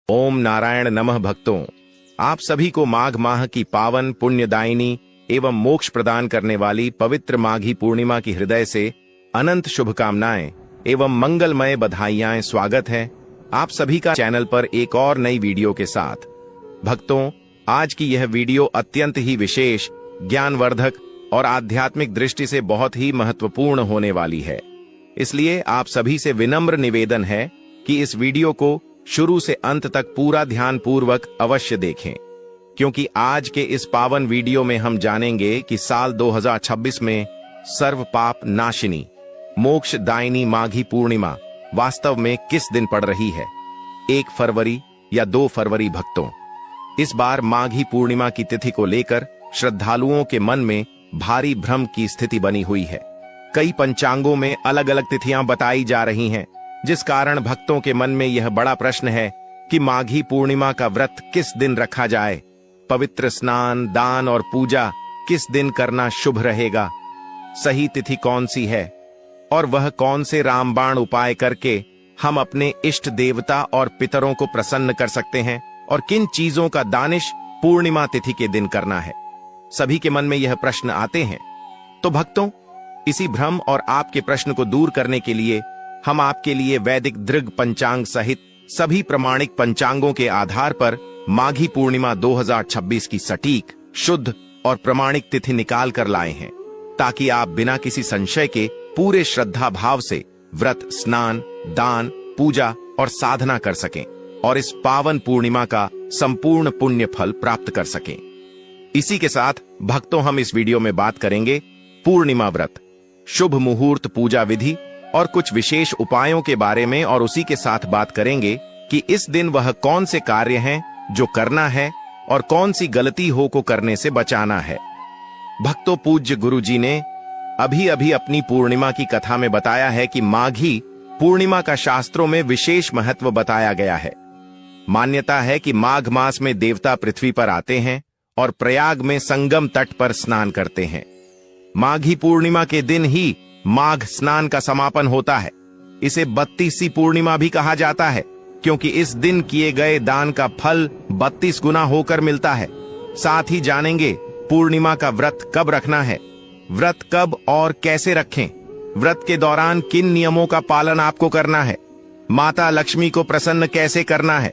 ओम नारायण नमः। भक्तों, आप सभी को माघ माह की पावन पुण्यदायिनी एवं मोक्ष प्रदान करने वाली पवित्र माघी पूर्णिमा की हृदय से अनंत शुभकामनाएं एवं मंगलमय बधाइयां। स्वागत है आप सभी का चैनल पर एक और नई वीडियो के साथ। भक्तों, आज की यह वीडियो अत्यंत ही विशेष, ज्ञानवर्धक और आध्यात्मिक दृष्टि से बहुत ही महत्वपूर्ण होने वाली है। इसलिए आप सभी से विनम्र निवेदन है कि इस वीडियो को शुरू से अंत तक पूरा ध्यान पूर्वक अवश्य देखें, क्योंकि आज के इस पावन वीडियो में हम जानेंगे कि साल 2026 में सर्व पाप नाशिनी मोक्ष दायिनी माघी पूर्णिमा वास्तव में किस दिन पड़ रही है, 1 फरवरी या 2 फरवरी। भक्तों, इस बार माघी पूर्णिमा की तिथि को लेकर श्रद्धालुओं के मन में भारी भ्रम की स्थिति बनी हुई है। कई पंचांगों में अलग अलग तिथियां बताई जा रही हैं, जिस कारण भक्तों के मन में यह बड़ा प्रश्न है कि माघी पूर्णिमा का व्रत किस दिन रखा जाए, पवित्र स्नान, दान और पूजा किस दिन करना शुभ रहेगा, सही तिथि कौन सी है और वह कौन से रामबाण उपाय करके हम अपने इष्ट देवता और पितरों को प्रसन्न कर सकते हैं, और किन चीजों का दानिश पूर्णिमा तिथि के दिन करना है। सभी के मन में यह प्रश्न आते हैं। तो भक्तों, इसी भ्रम और आपके प्रश्न को दूर करने के लिए हम आपके लिए वैदिक दृग पंचांग सहित सभी प्रमाणिक पंचांगों के आधार पर माघी पूर्णिमा 2026 की सटीक, शुद्ध और प्रमाणिक तिथि निकाल कर लाए हैं, ताकि आप बिना किसी संशय के पूरे श्रद्धा भाव से व्रत, स्नान, दान, पूजा और साधना कर सकें और इस पावन पूर्णिमा का संपूर्ण पुण्य फल प्राप्त कर सकें। इसी के साथ भक्तों, हम इस वीडियो में बात करेंगे पूर्णिमा व्रत, शुभ मुहूर्त, पूजा विधि और कुछ विशेष उपायों के बारे में, और उसी के साथ बात करेंगे कि इस दिन वह कौन से कार्य हैं जो करना है और कौन सी गलती हो को करने से बचाना है। भक्तों, पूज्य गुरु जी ने अभी अभी अपनी पूर्णिमा की कथा में बताया है कि माघी पूर्णिमा का शास्त्रों में विशेष महत्व बताया गया है। मान्यता है कि माघ मास में देवता पृथ्वी पर आते हैं और प्रयाग में संगम तट पर स्नान करते हैं। माघी पूर्णिमा के दिन ही माघ स्नान का समापन होता है। इसे 32वीं पूर्णिमा भी कहा जाता है, क्योंकि इस दिन किए गए दान का फल 32 गुना होकर मिलता है। साथ ही जानेंगे पूर्णिमा का व्रत कब रखना है, व्रत कब और कैसे रखें, व्रत के दौरान किन नियमों का पालन आपको करना है, माता लक्ष्मी को प्रसन्न कैसे करना है,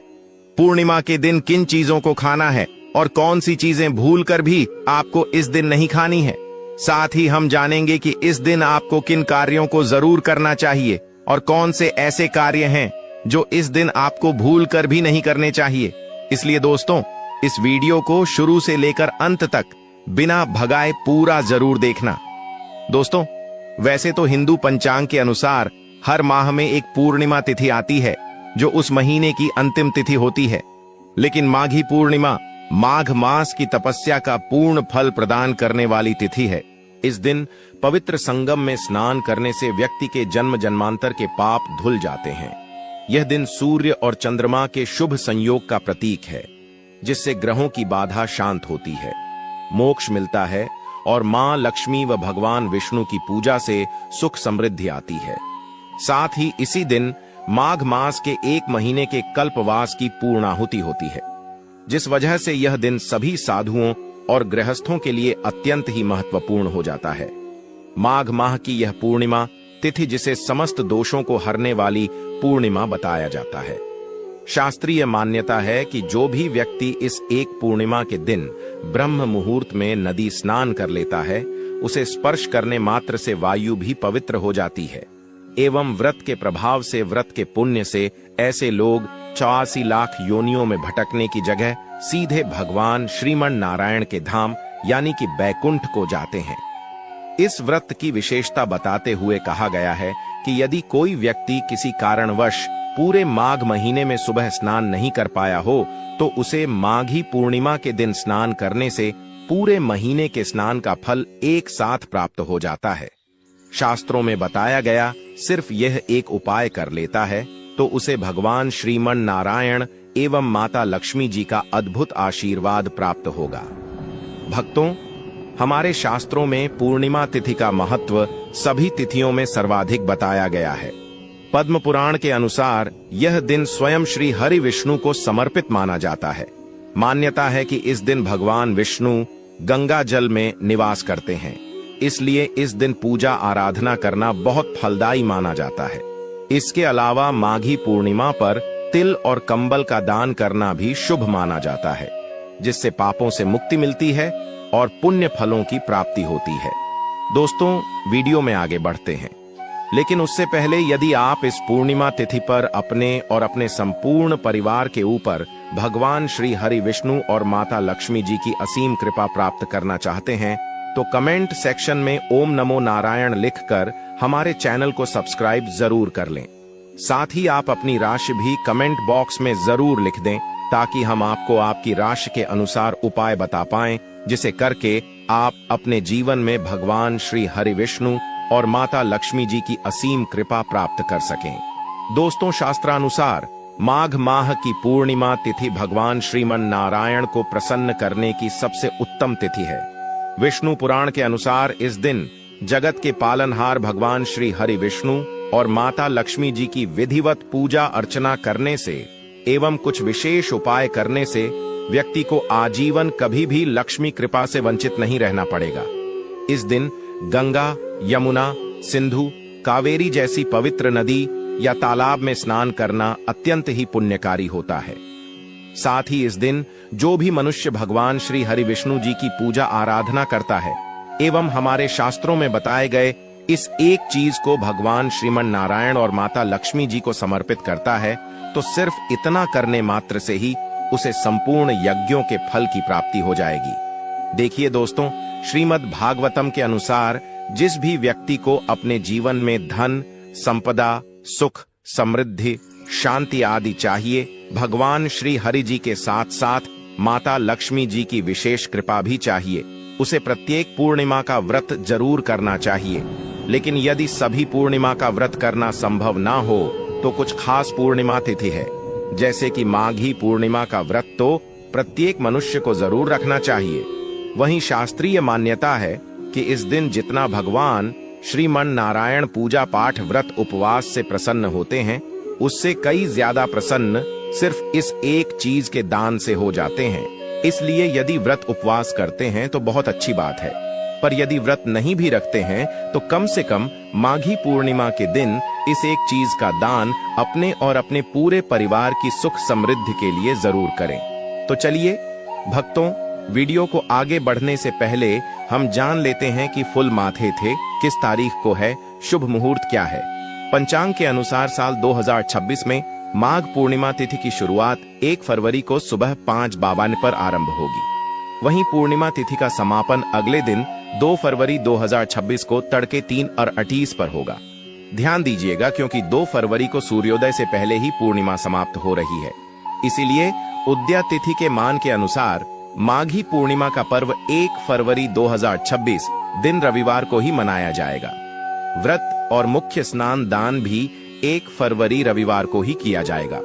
पूर्णिमा के दिन किन चीजों को खाना है और कौन सी चीजें भूलकर भी आपको इस दिन नहीं खानी है। साथ ही हम जानेंगे कि इस दिन आपको किन कार्यों को जरूर करना चाहिए और कौन से ऐसे कार्य हैं जो इस दिन आपको भूलकर भी नहीं करने चाहिए। इसलिए दोस्तों, इस वीडियो को शुरू से लेकर अंत तक बिना भगाए पूरा जरूर देखना। दोस्तों, वैसे तो हिंदू पंचांग के अनुसार हर माह में एक पूर्णिमा तिथि आती है, जो उस महीने की अंतिम तिथि होती है। लेकिन माघी पूर्णिमा माघ मास की तपस्या का पूर्ण फल प्रदान करने वाली तिथि है। इस दिन पवित्र संगम में स्नान करने से व्यक्ति के जन्म जन्मांतर के पाप धुल जाते हैं। यह दिन सूर्य और चंद्रमा के शुभ संयोग का प्रतीक है, जिससे ग्रहों की बाधा शांत होती है, मोक्ष मिलता है और मां लक्ष्मी व भगवान विष्णु की पूजा से सुख समृद्धि आती है। साथ ही इसी दिन माघ मास के 1 महीने के कल्पवास की पूर्णाहुति होती है, जिस वजह से यह दिन सभी साधुओं और गृहस्थों के लिए अत्यंत ही महत्वपूर्ण हो जाता है। माघ माह की यह पूर्णिमा तिथि, जिसे समस्त दोषों को हरने वाली पूर्णिमा बताया जाता है। शास्त्रीय मान्यता है कि जो भी व्यक्ति इस एक पूर्णिमा के दिन ब्रह्म मुहूर्त में नदी स्नान कर लेता है, उसे स्पर्श करने मात्र से वायु भी पवित्र हो जाती है। एवं व्रत के प्रभाव से, व्रत के पुण्य से ऐसे लोग 84 लाख योनियों में भटकने की जगह सीधे भगवान श्रीमन नारायण के धाम यानी कि बैकुंठ को जाते हैं। इस व्रत की विशेषता बताते हुए कहा गया है कि यदि कोई व्यक्ति किसी कारणवश पूरे माघ महीने में सुबह स्नान नहीं कर पाया हो, तो उसे माघी पूर्णिमा के दिन स्नान करने से पूरे महीने के स्नान का फल एक साथ प्राप्त हो जाता है। शास्त्रों में बताया गया सिर्फ यह एक उपाय कर लेता है, तो उसे भगवान श्रीमन नारायण एवं माता लक्ष्मी जी का अद्भुत आशीर्वाद प्राप्त होगा। भक्तों, हमारे शास्त्रों में पूर्णिमा तिथि का महत्व सभी तिथियों में सर्वाधिक बताया गया है। पद्म पुराण के अनुसार यह दिन स्वयं श्री हरि विष्णु को समर्पित माना जाता है। मान्यता है कि इस दिन भगवान विष्णु गंगा जल में निवास करते हैं, इसलिए इस दिन पूजा आराधना करना बहुत फलदायी माना जाता है। इसके अलावा माघी पूर्णिमा पर तिल और कंबल का दान करना भी शुभ माना जाता है, जिससे पापों से मुक्ति मिलती है और पुण्य फलों की प्राप्ति होती है। दोस्तों, वीडियो में आगे बढ़ते हैं, लेकिन उससे पहले यदि आप इस पूर्णिमा तिथि पर अपने और अपने संपूर्ण परिवार के ऊपर भगवान श्री हरि विष्णु और माता लक्ष्मी जी की असीम कृपा प्राप्त करना चाहते हैं तो कमेंट सेक्शन में ओम नमो नारायण लिखकर हमारे चैनल को सब्सक्राइब जरूर कर लें। साथ ही आप अपनी राशि भी कमेंट बॉक्स में जरूर लिख दें, ताकि हम आपको आपकी राशि के अनुसार उपाय बता पाएं, जिसे करके आप अपने जीवन में भगवान श्री हरि विष्णु और माता लक्ष्मी जी की असीम कृपा प्राप्त कर सकें। दोस्तों, शास्त्रानुसार माघ माह की पूर्णिमा तिथि भगवान श्रीमन नारायण को प्रसन्न करने की सबसे उत्तम तिथि है। विष्णु पुराण के अनुसार इस दिन जगत के पालनहार भगवान श्री हरि विष्णु और माता लक्ष्मी जी की विधिवत पूजा अर्चना करने से एवं कुछ विशेष उपाय करने से व्यक्ति को आजीवन कभी भी लक्ष्मी कृपा से वंचित नहीं रहना पड़ेगा। इस दिन गंगा, यमुना, सिंधु, कावेरी जैसी पवित्र नदी या तालाब में स्नान करना अत्यंत ही पुण्यकारी होता है। साथ ही इस दिन जो भी मनुष्य भगवान श्री हरि विष्णु जी की पूजा आराधना करता है एवं हमारे शास्त्रों में बताए गए इस एक चीज को भगवान श्रीमन नारायण और माता लक्ष्मी जी को समर्पित करता है, तो सिर्फ इतना करने मात्र से ही उसे संपूर्ण यज्ञों के फल की प्राप्ति हो जाएगी। देखिए दोस्तों, श्रीमद् भागवतम के अनुसार जिस भी व्यक्ति को अपने जीवन में धन, संपदा, सुख, समृद्धि, शांति आदि चाहिए, भगवान श्री हरि जी के साथ साथ माता लक्ष्मी जी की विशेष कृपा भी चाहिए, उसे प्रत्येक पूर्णिमा का व्रत जरूर करना चाहिए। लेकिन यदि सभी पूर्णिमा का व्रत करना संभव ना हो तो कुछ खास पूर्णिमा तिथि है, जैसे कि माघी पूर्णिमा का व्रत तो प्रत्येक मनुष्य को जरूर रखना चाहिए। वहीं शास्त्रीय मान्यता है कि इस दिन जितना भगवान श्रीमन नारायण पूजा पाठ व्रत उपवास से प्रसन्न होते हैं, उससे कई ज्यादा प्रसन्न सिर्फ इस एक चीज के दान से हो जाते हैं। इसलिए यदि व्रत उपवास करते हैं तो बहुत अच्छी बात है, पर यदि व्रत नहीं भी रखते हैं तो कम से कम माघी पूर्णिमा के दिन इस एक चीज का दान अपने और अपने पूरे परिवार की सुख समृद्धि के लिए जरूर करें। तो चलिए भक्तों, वीडियो को आगे बढ़ने से पहले हम जान लेते हैं कि फुल माथे थे किस तारीख को है, शुभ मुहूर्त क्या है। पंचांग के अनुसार साल 2026 में माघ पूर्णिमा तिथि की शुरुआत 1 फरवरी को सुबह 5:52 पर आरंभ होगी। वहीं पूर्णिमा तिथि का समापन अगले दिन 2 फरवरी 2026 को तड़के 3:38 पर होगा। ध्यान दीजिएगा, क्योंकि 2 फरवरी को सूर्योदय से पहले ही पूर्णिमा समाप्त हो रही है, इसीलिए उदया तिथि के मान के अनुसार माघी पूर्णिमा का पर्व 1 फरवरी 2026 दिन रविवार को ही मनाया जाएगा। व्रत और मुख्य स्नान दान भी 1 फरवरी रविवार को ही किया जाएगा।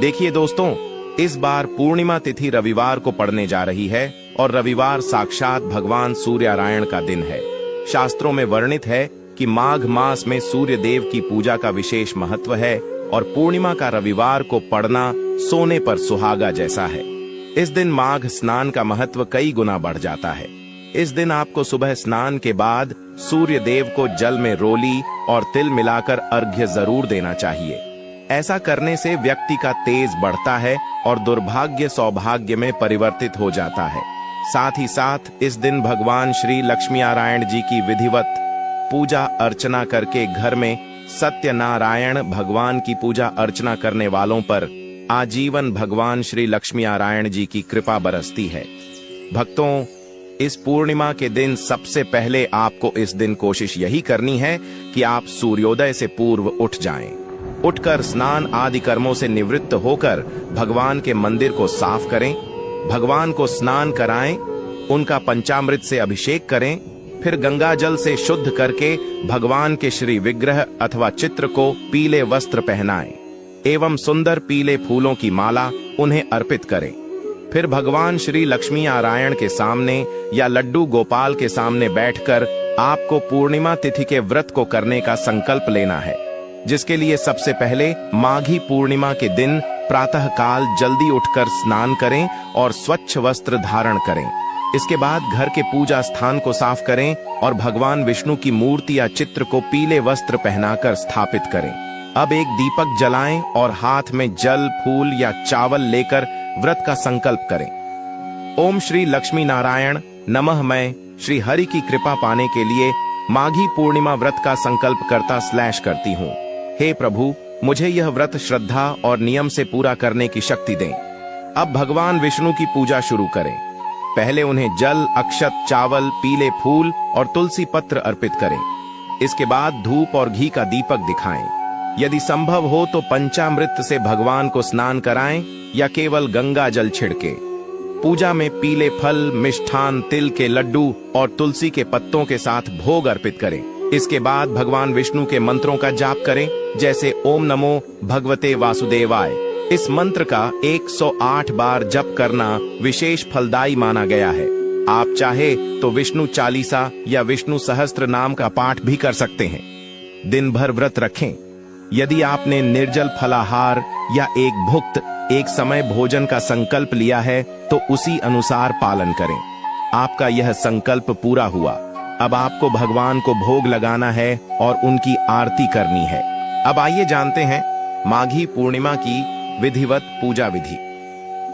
देखिए दोस्तों, इस बार पूर्णिमा तिथि रविवार को पड़ने जा रही है और रविवार साक्षात भगवान सूर्यनारायण का दिन है। शास्त्रों में वर्णित है कि माघ मास में सूर्य देव की पूजा का विशेष महत्व है और पूर्णिमा का रविवार को पड़ना सोने पर सुहागा जैसा है। इस दिन माघ स्नान का महत्व कई गुना बढ़ जाता है। इस दिन आपको सुबह स्नान के बाद सूर्य देव को जल में रोली और तिल मिलाकर अर्घ्य जरूर देना चाहिए। ऐसा करने से व्यक्ति का तेज बढ़ता है और दुर्भाग्य सौभाग्य में परिवर्तित हो जाता है। साथ ही साथ इस दिन भगवान श्री लक्ष्मी नारायण जी की विधिवत पूजा अर्चना करके घर में सत्यनारायण भगवान की पूजा अर्चना करने वालों पर आजीवन भगवान श्री लक्ष्मी नारायण जी की कृपा बरसती है। भक्तों, इस पूर्णिमा के दिन सबसे पहले आपको इस दिन कोशिश यही करनी है कि आप सूर्योदय से पूर्व उठ जाएं। उठकर स्नान आदि कर्मों से निवृत्त होकर भगवान के मंदिर को साफ करें, भगवान को स्नान कराएं, उनका पंचामृत से अभिषेक करें, फिर गंगा जल से शुद्ध करके भगवान के श्री विग्रह अथवा चित्र को पीले वस्त्र पहनाएं एवं सुंदर पीले फूलों की माला उन्हें अर्पित करें। फिर भगवान श्री लक्ष्मी नारायण के सामने या लड्डू गोपाल के सामने बैठकर आपको पूर्णिमा तिथि के व्रत को करने का संकल्प लेना है। जिसके लिए सबसे पहले माघी पूर्णिमा के दिन प्रातः काल जल्दी उठकर स्नान करें और स्वच्छ वस्त्र धारण करें। इसके बाद घर के पूजा स्थान को साफ करें और भगवान विष्णु की मूर्ति या चित्र को पीले वस्त्र पहनाकर स्थापित करें। अब एक दीपक जलाएं और हाथ में जल, फूल या चावल लेकर व्रत का संकल्प करें। ओम श्री लक्ष्मी नारायण नमः। मैं श्री हरि की कृपा पाने के लिए माघी पूर्णिमा व्रत का संकल्प करती हूँ। हे प्रभु, मुझे यह व्रत श्रद्धा और नियम से पूरा करने की शक्ति दें। अब भगवान विष्णु की पूजा शुरू करें। पहले उन्हें जल, अक्षत, चावल, पीले फूल और तुलसी पत्र अर्पित करें। इसके बाद धूप और घी का दीपक दिखाएं। यदि संभव हो तो पंचामृत से भगवान को स्नान कराएं या केवल गंगा जल छिड़के। पूजा में पीले फल, मिष्ठान, तिल के लड्डू और तुलसी के पत्तों के साथ भोग अर्पित करें। इसके बाद भगवान विष्णु के मंत्रों का जाप करें, जैसे ओम नमो भगवते वासुदेवाय। इस मंत्र का 108 बार जप करना विशेष फलदायी माना गया है। आप चाहे तो विष्णु चालीसा या विष्णु सहस्त्र नाम का पाठ भी कर सकते हैं। दिन भर व्रत रखें। यदि आपने निर्जल फलाहार या एक भुक्त एक समय भोजन का संकल्प लिया है तो उसी अनुसार पालन करें। आपका यह संकल्प पूरा हुआ। अब आपको भगवान को भोग लगाना है और उनकी आरती करनी है। अब आइए जानते हैं माघी पूर्णिमा की विधिवत पूजा विधि।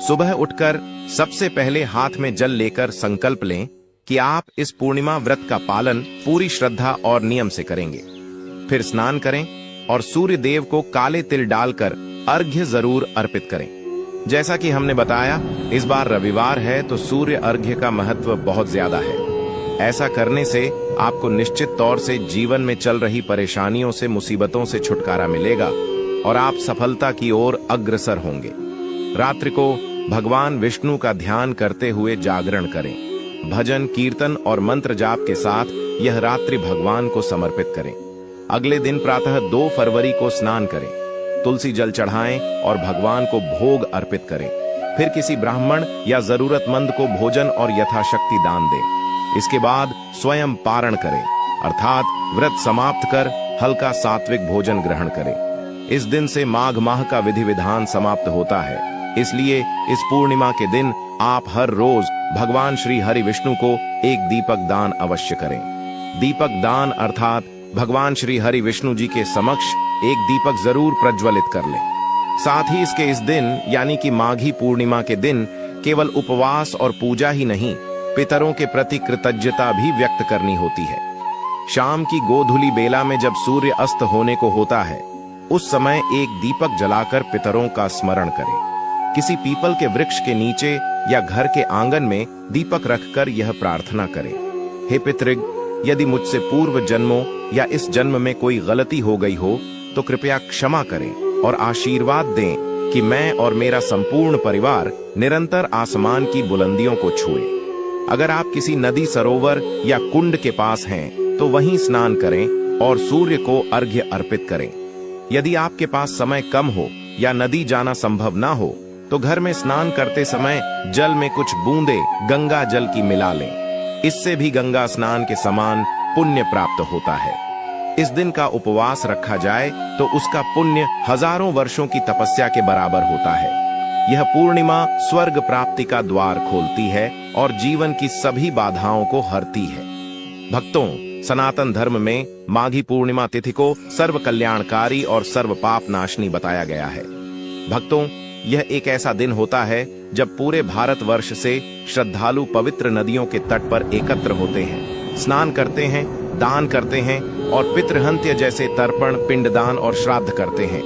सुबह उठकर सबसे पहले हाथ में जल लेकर संकल्प लें कि आप इस पूर्णिमा व्रत का पालन पूरी श्रद्धा और नियम से करेंगे। फिर स्नान करें और सूर्य देव को काले तिल डालकर अर्घ्य जरूर अर्पित करें। जैसा कि हमने बताया, इस बार रविवार है तो सूर्य अर्घ्य का महत्व बहुत ज्यादा है। ऐसा करने से आपको निश्चित तौर से जीवन में चल रही परेशानियों से, मुसीबतों से छुटकारा मिलेगा और आप सफलता की ओर अग्रसर होंगे। रात्रि को भगवान विष्णु का ध्यान करते हुए जागरण करें। भजन, कीर्तन और मंत्र जाप के साथ यह रात्रि भगवान को समर्पित करें। अगले दिन प्रातः 2 फरवरी को स्नान करें, तुलसी जल चढ़ाएं और भगवान को भोग अर्पित करें। फिर किसी ब्राह्मण या जरूरतमंद को भोजन और यथाशक्ति दान दें। इसके बाद स्वयं पारण करें, अर्थात व्रत समाप्त कर हल्का सात्विक भोजन ग्रहण करें। इस दिन से माघ माह का विधि विधान समाप्त होता है। इसलिए इस पूर्णिमा के दिन आप हर रोज भगवान श्री हरि विष्णु को एक दीपक दान अवश्य करें। दीपक दान अर्थात भगवान श्री हरि विष्णु जी के समक्ष एक दीपक जरूर प्रज्वलित कर लें। साथ ही इसके इस दिन यानी कि माघी पूर्णिमा के दिन केवल उपवास और पूजा ही नहीं, पितरों के प्रति कृतज्ञता भी व्यक्त करनी होती है। शाम की गोधूली बेला में जब सूर्य अस्त होने को होता है, उस समय एक दीपक जलाकर पितरों का स्मरण करें। किसी पीपल के वृक्ष के नीचे या घर के आंगन में दीपक रखकर यह प्रार्थना करें, हे पितृग, यदि मुझसे पूर्व जन्मों या इस जन्म में कोई गलती हो गई हो तो कृपया क्षमा करें और आशीर्वाद दें कि मैं और मेरा संपूर्ण परिवार निरंतर आसमान की बुलंदियों को छुए। अगर आप किसी नदी, सरोवर या कुंड के पास हैं तो वहीं स्नान करें और सूर्य को अर्घ्य अर्पित करें। यदि आपके पास समय कम हो या नदी जाना संभव ना हो तो घर में स्नान करते समय जल में कुछ बूंदे गंगा जल की मिला लें। इससे भी गंगा स्नान के समान पुण्य प्राप्त होता है। इस दिन का उपवास रखा जाए तो उसका पुण्य हजारों वर्षों की तपस्या के बराबर होता है। यह पूर्णिमा स्वर्ग प्राप्ति का द्वार खोलती है और जीवन की सभी बाधाओं को हरती है। भक्तों, सनातन धर्म में माघी पूर्णिमा तिथि को सर्व कल्याणकारी और सर्व पाप नाशनी बताया गया है। भक्तों, यह एक ऐसा दिन होता है जब पूरे भारतवर्ष से श्रद्धालु पवित्र नदियों के तट पर एकत्र होते हैं, स्नान करते हैं, दान करते हैं और पितृहंत्य जैसे तर्पण, पिंडदान और श्राद्ध करते हैं।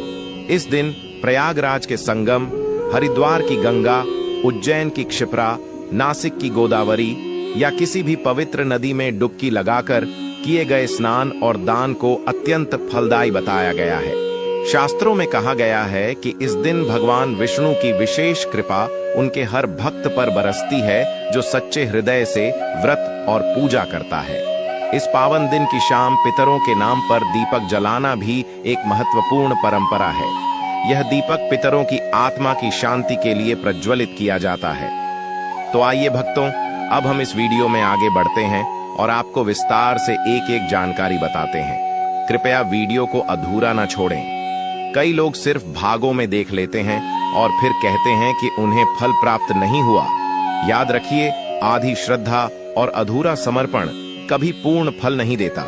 इस दिन प्रयागराज के संगम, हरिद्वार की गंगा, उज्जैन की क्षिप्रा, नासिक की गोदावरी या किसी भी पवित्र नदी में डुबकी लगाकर किए गए स्नान और दान को अत्यंत फलदायी बताया गया है। शास्त्रों में कहा गया है कि इस दिन भगवान विष्णु की विशेष कृपा उनके हर भक्त पर बरसती है जो सच्चे हृदय से व्रत और पूजा करता है। इस पावन दिन की शाम पितरों के नाम पर दीपक जलाना भी एक महत्वपूर्ण परंपरा है। यह दीपक पितरों की आत्मा की शांति के लिए प्रज्वलित किया जाता है। तो आइए भक्तों, अब हम इस वीडियो में आगे बढ़ते हैं और आपको विस्तार से एक एक जानकारी बताते हैं। कृपया वीडियो को अधूरा न छोड़ें। कई लोग सिर्फ भागों में देख लेते हैं और फिर कहते हैं कि उन्हें फल प्राप्त नहीं हुआ। याद रखिए, आधी श्रद्धा और अधूरा समर्पण कभी पूर्ण फल नहीं देता।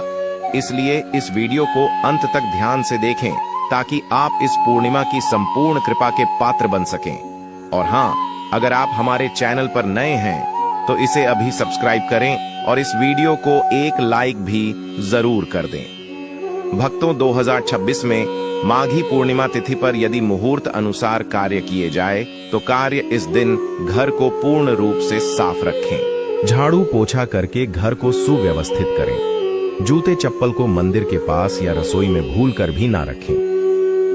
इसलिए इस वीडियो को अंत तक ध्यान से देखें ताकि आप इस पूर्णिमा की संपूर्ण कृपा के पात्र बन सकें। और हाँ, अगर आप हमारे चैनल पर नए हैं तो इसे अभी सब्सक्राइब करें और इस वीडियो को एक लाइक भी जरूर कर दें। भक्तों, 2026 में माघी पूर्णिमा तिथि पर यदि मुहूर्त अनुसार कार्य किए जाए तो कार्य इस दिन घर को पूर्ण रूप से साफ रखें। झाड़ू पोछा करके घर को सुव्यवस्थित करें। जूते चप्पल को मंदिर के पास या रसोई में भूलकर भी ना रखें।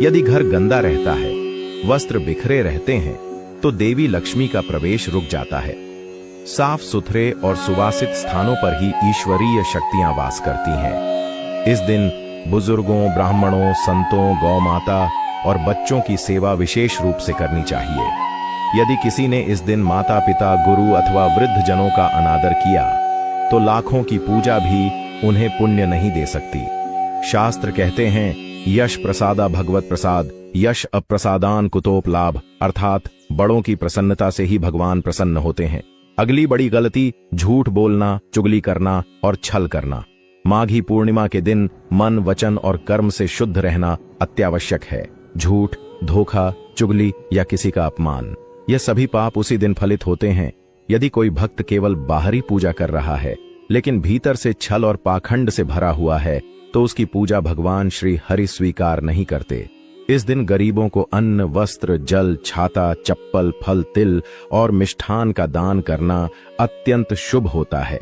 यदि घर गंदा रहता है, वस्त्र बिखरे रहते हैं, तो देवी लक्ष्मी का प्रवेश रुक जाता है। साफ सुथरे और सुवासित स्थानों पर ही ईश्वरीय शक्तियां वास करती हैं। इस दिन बुजुर्गों, ब्राह्मणों, संतों, गौ माता और बच्चों की सेवा विशेष रूप से करनी चाहिए। यदि किसी ने इस दिन माता पिता, गुरु अथवा वृद्ध जनों का अनादर किया तो लाखों की पूजा भी उन्हें पुण्य नहीं दे सकती। शास्त्र कहते हैं, यश प्रसादा भगवत प्रसाद, यश अप्रसादान कुतोप लाभ, अर्थात बड़ों की प्रसन्नता से ही भगवान प्रसन्न होते हैं। अगली बड़ी गलती झूठ बोलना, चुगली करना और छल करना। माघी पूर्णिमा के दिन मन, वचन और कर्म से शुद्ध रहना अत्यावश्यक है। झूठ, धोखा, चुगली या किसी का अपमान, ये सभी पाप उसी दिन फलित होते हैं। यदि कोई भक्त केवल बाहरी पूजा कर रहा है लेकिन भीतर से छल और पाखंड से भरा हुआ है तो उसकी पूजा भगवान श्री हरि स्वीकार नहीं करते। इस दिन गरीबों को अन्न, वस्त्र, जल, छाता, चप्पल, फल, तिल और मिष्ठान का दान करना अत्यंत शुभ होता है।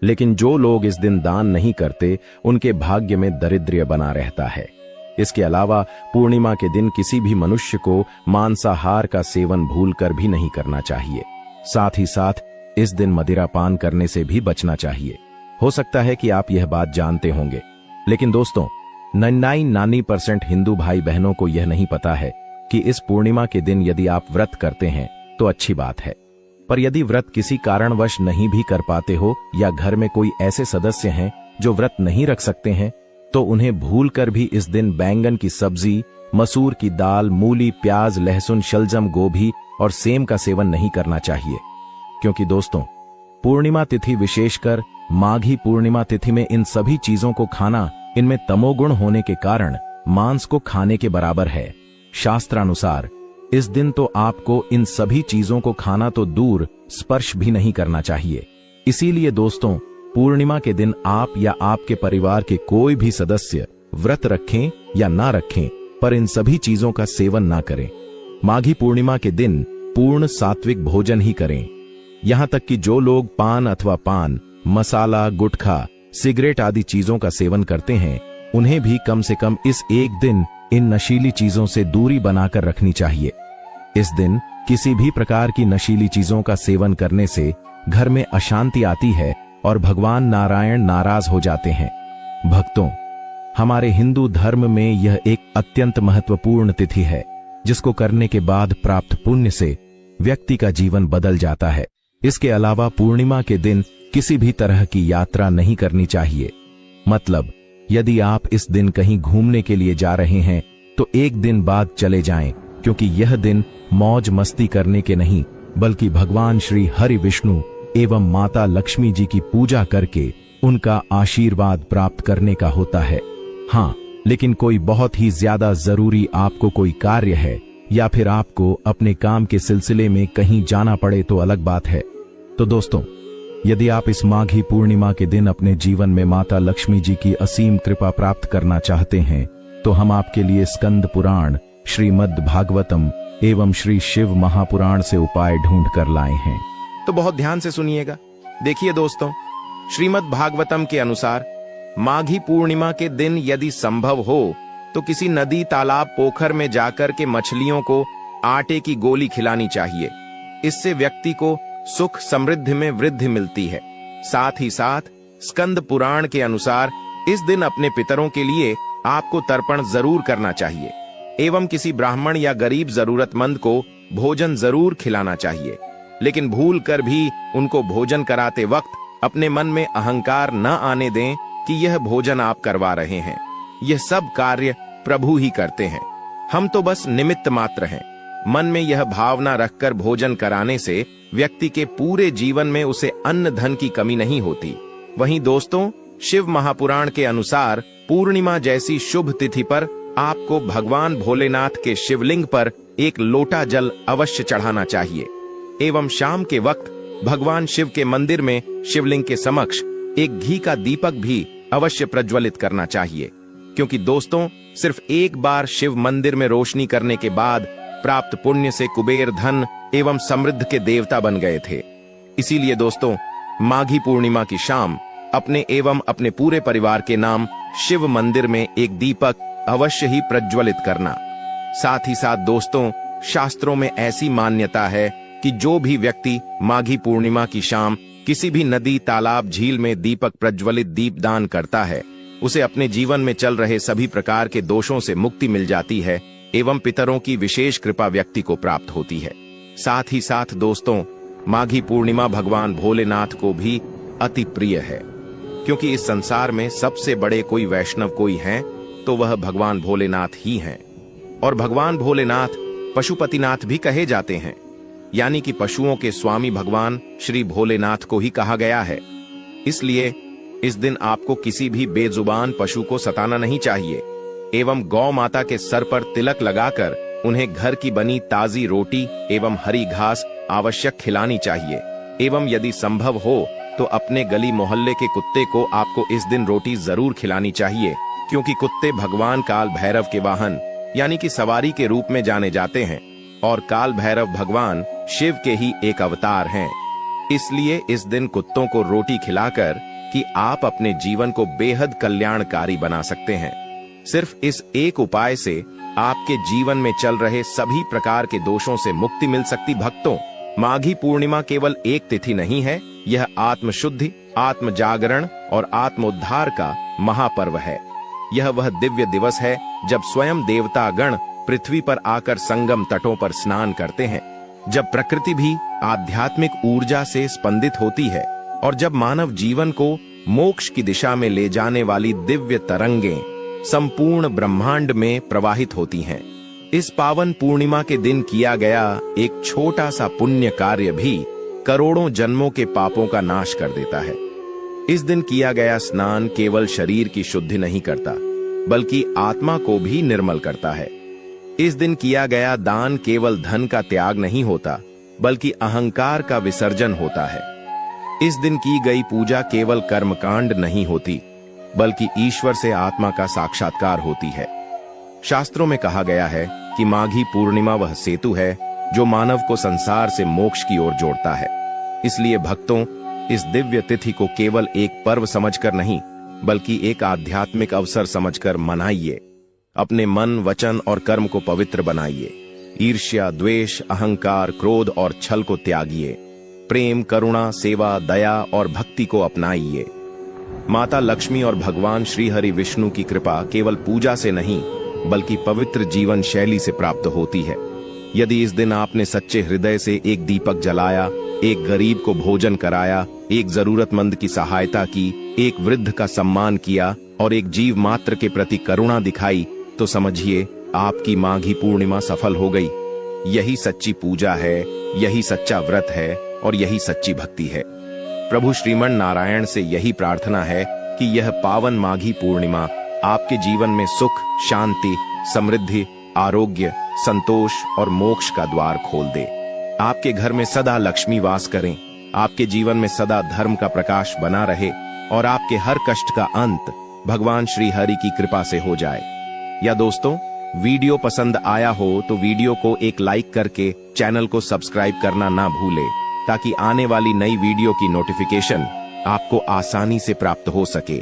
लेकिन जो लोग इस दिन दान नहीं करते उनके भाग्य में दरिद्र्य बना रहता है। इसके अलावा पूर्णिमा के दिन किसी भी मनुष्य को मांसाहार का सेवन भूलकर भी नहीं करना चाहिए। साथ ही साथ इस दिन मदिरा पान करने से भी बचना चाहिए। हो सकता है कि आप यह बात जानते होंगे, लेकिन दोस्तों 99% हिंदू भाई बहनों को यह नहीं पता है कि इस पूर्णिमा के दिन यदि आप व्रत करते हैं तो अच्छी बात है, पर यदि व्रत किसी कारणवश नहीं भी कर पाते हो या घर में कोई ऐसे सदस्य हैं जो व्रत नहीं रख सकते हैं तो उन्हें भूलकर भी इस दिन बैंगन की सब्जी, मसूर की दाल, मूली, प्याज, लहसुन, शलजम, गोभी और सेम का सेवन नहीं करना चाहिए। क्योंकि दोस्तों, पूर्णिमा तिथि, विशेषकर माघी पूर्णिमा तिथि में इन सभी चीजों को खाना इनमें तमोगुण होने के कारण मांस को खाने के बराबर है। शास्त्रानुसार इस दिन तो आपको इन सभी चीजों को खाना तो दूर, स्पर्श भी नहीं करना चाहिए। इसीलिए दोस्तों, पूर्णिमा के दिन आप या आपके परिवार के कोई भी सदस्य व्रत रखें या ना रखें, पर इन सभी चीजों का सेवन ना करें। माघी पूर्णिमा के दिन पूर्ण सात्विक भोजन ही करें। यहां तक कि जो लोग पान अथवा पान, मसाला, गुटखा, सिगरेट आदि चीजों का सेवन करते हैं उन्हें भी कम से कम इस एक दिन इन नशीली चीजों से दूरी बनाकर रखनी चाहिए। इस दिन किसी भी प्रकार की नशीली चीजों का सेवन करने से घर में अशांति आती है और भगवान नारायण नाराज हो जाते हैं। भक्तों, हमारे हिंदू धर्म में यह एक अत्यंत महत्वपूर्ण तिथि है जिसको करने के बाद प्राप्त पुण्य से व्यक्ति का जीवन बदल जाता है। इसके अलावा पूर्णिमा के दिन किसी भी तरह की यात्रा नहीं करनी चाहिए। मतलब, यदि आप इस दिन कहीं घूमने के लिए जा रहे हैं तो एक दिन बाद चले जाएं, क्योंकि यह दिन मौज मस्ती करने के नहीं बल्कि भगवान श्री हरि विष्णु एवं माता लक्ष्मी जी की पूजा करके उनका आशीर्वाद प्राप्त करने का होता है। हाँ, लेकिन कोई बहुत ही ज्यादा जरूरी आपको कोई कार्य है या फिर आपको अपने काम के सिलसिले में कहीं जाना पड़े तो अलग बात है। तो दोस्तों, यदि आप इस माघी पूर्णिमा के दिन अपने जीवन में माता लक्ष्मी जी की असीम कृपा प्राप्त करना चाहते हैं तो हम आपके लिए स्कंद पुराण, श्रीमद् भागवतम एवं श्री शिव महापुराण से उपाय ढूंढ कर लाए हैं। तो बहुत ध्यान से सुनिएगा। देखिए दोस्तों, श्रीमद् भागवतम के अनुसार माघी पूर्णिमा के दिन यदि संभव हो तो किसी नदी, तालाब, पोखर में जाकर के मछलियों को आटे की गोली खिलानी चाहिए। इससे व्यक्ति को सुख समृद्धि में वृद्धि मिलती है। साथ ही साथ स्कंद पुराण के अनुसार इस दिन अपने पितरों के लिए आपको तर्पण जरूर करना चाहिए एवं किसी ब्राह्मण या गरीब जरूरतमंद को भोजन जरूर खिलाना चाहिए। लेकिन भूल कर भी उनको भोजन कराते वक्त अपने मन में अहंकार न आने दें कि यह भोजन आप करवा रहे हैं। यह सब कार्य प्रभु ही करते हैं, हम तो बस निमित्त मात्र हैं। मन में यह भावना रखकर भोजन कराने से व्यक्ति के पूरे जीवन में उसे अन्न धन की कमी नहीं होती। वहीं दोस्तों, शिव महापुराण के अनुसार पूर्णिमा जैसी शुभ तिथि पर आपको भगवान भोलेनाथ के शिवलिंग पर एक लोटा जल अवश्य चढ़ाना चाहिए एवं शाम के वक्त भगवान शिव के मंदिर में शिवलिंग के समक्ष एक घी का दीपक भी अवश्य प्रज्वलित करना चाहिए, क्योंकि दोस्तों, सिर्फ एक बार शिव मंदिर में रोशनी करने के बाद प्राप्त पुण्य से कुबेर धन एवं समृद्धि के देवता बन गए थे। इसीलिए दोस्तों, माघी पूर्णिमा की शाम अपने एवं अपने पूरे परिवार के नाम शिव मंदिर में एक दीपक अवश्य ही प्रज्वलित करना। साथ ही साथ दोस्तों, शास्त्रों में ऐसी मान्यता है कि जो भी व्यक्ति माघी पूर्णिमा की शाम किसी भी नदी, तालाब, झील में दीपक प्रज्वलित दीपदान करता है, उसे अपने जीवन में चल रहे सभी प्रकार के दोषों से मुक्ति मिल जाती है एवं पितरों की विशेष कृपा व्यक्ति को प्राप्त होती है। साथ ही साथ दोस्तों, माघी पूर्णिमा भगवान भोलेनाथ को भी अति प्रिय है, क्योंकि इस संसार में सबसे बड़े कोई वैष्णव कोई हैं तो वह भगवान भोलेनाथ ही हैं। और भगवान भोलेनाथ पशुपतिनाथ भी कहे जाते हैं, यानी कि पशुओं के स्वामी भगवान श्री भोलेनाथ को ही कहा गया है। इसलिए इस दिन आपको किसी भी बेजुबान पशु को सताना नहीं चाहिए एवं गौ माता के सर पर तिलक लगाकर उन्हें घर की बनी ताजी रोटी एवं हरी घास आवश्यक खिलानी चाहिए एवं यदि संभव हो तो अपने गली मोहल्ले के कुत्ते को आपको इस दिन रोटी जरूर खिलानी चाहिए, क्योंकि कुत्ते भगवान काल भैरव के वाहन यानी कि सवारी के रूप में जाने जाते हैं और काल भैरव भगवान शिव के ही एक अवतार हैं। इसलिए इस दिन कुत्तों को रोटी खिलाकर कि आप अपने जीवन को बेहद कल्याणकारी बना सकते हैं। सिर्फ इस एक उपाय से आपके जीवन में चल रहे सभी प्रकार के दोषों से मुक्ति मिल सकती। भक्तों, माघी पूर्णिमा केवल एक तिथि नहीं है, यह आत्मशुद्धि, आत्म जागरण और आत्मोद्धार का महापर्व है। यह वह दिव्य दिवस है जब स्वयं देवता गण पृथ्वी पर आकर संगम तटों पर स्नान करते हैं, जब प्रकृति भी आध्यात्मिक ऊर्जा से स्पंदित होती है और जब मानव जीवन को मोक्ष की दिशा में ले जाने वाली दिव्य तरंगें संपूर्ण ब्रह्मांड में प्रवाहित होती हैं। इस पावन पूर्णिमा के दिन किया गया एक छोटा सा पुण्य कार्य भी करोड़ों जन्मों के पापों का नाश कर देता है। इस दिन किया गया स्नान केवल शरीर की शुद्धि नहीं करता, बल्कि आत्मा को भी निर्मल करता है। इस दिन किया गया दान केवल धन का त्याग नहीं होता, बल्कि अहंकार का विसर्जन होता है। इस दिन की गई पूजा केवल कर्मकांड नहीं होती, बल्कि ईश्वर से आत्मा का साक्षात्कार होती है। शास्त्रों में कहा गया है कि माघी पूर्णिमा वह सेतु है जो मानव को संसार से मोक्ष की ओर जोड़ता है। इसलिए भक्तों, इस दिव्य तिथि को केवल एक पर्व समझकर नहीं, बल्कि एक आध्यात्मिक अवसर समझकर मनाइए। अपने मन, वचन और कर्म को पवित्र बनाइए। ईर्ष्या, द्वेष, अहंकार, क्रोध और छल को त्यागिए। प्रेम, करुणा, सेवा, दया और भक्ति को अपनाइए। माता लक्ष्मी और भगवान श्री हरि विष्णु की कृपा केवल पूजा से नहीं, बल्कि पवित्र जीवन शैली से प्राप्त होती है। यदि इस दिन आपने सच्चे हृदय से एक दीपक जलाया, एक गरीब को भोजन कराया, एक जरूरतमंद की सहायता की, एक वृद्ध का सम्मान किया और एक जीव मात्र के प्रति करुणा दिखाई, तो समझिए आपकी माघी पूर्णिमा सफल हो गई। यही सच्ची पूजा है, यही सच्चा व्रत है और यही सच्ची भक्ति है। प्रभु श्रीमन नारायण से यही प्रार्थना है कि यह पावन माघी पूर्णिमा आपके जीवन में सुख, शांति, समृद्धि, आरोग्य, संतोष और मोक्ष का द्वार खोल दे। आपके घर में सदा लक्ष्मी वास करें, आपके जीवन में सदा धर्म का प्रकाश बना रहे और आपके हर कष्ट का अंत भगवान श्री हरि की कृपा से हो जाए। या दोस्तों, वीडियो पसंद आया हो तो वीडियो को एक लाइक करके चैनल को सब्सक्राइब करना ना भूले, ताकि आने वाली नई वीडियो की नोटिफिकेशन आपको आसानी से प्राप्त हो सके।